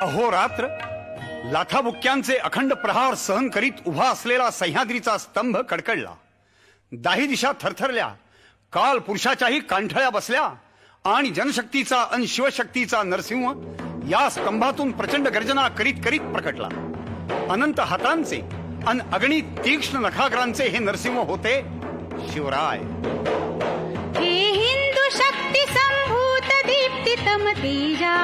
अहोरात्र लाथाबुक्क्यांचे अखंड प्रहार सहन करीत उभा असलेला सह्याद्रीचा स्तंभ कडकडला. दाही दिशा थरथरल्या. काल पुरुषाच्याही कांठळ्या बसल्या आणि जनशक्तीचा अन शिवशक्तीचा नरसिंह या स्तंभातून प्रचंड गर्जना करीत करीत प्रकटला. अनंत हातांचे अन अगणित तीक्ष्ण नखाग्रांचे हे नरसिंह होते शिवराय. हे हिंदू शक्ती संभूत दीप्तितम तेजा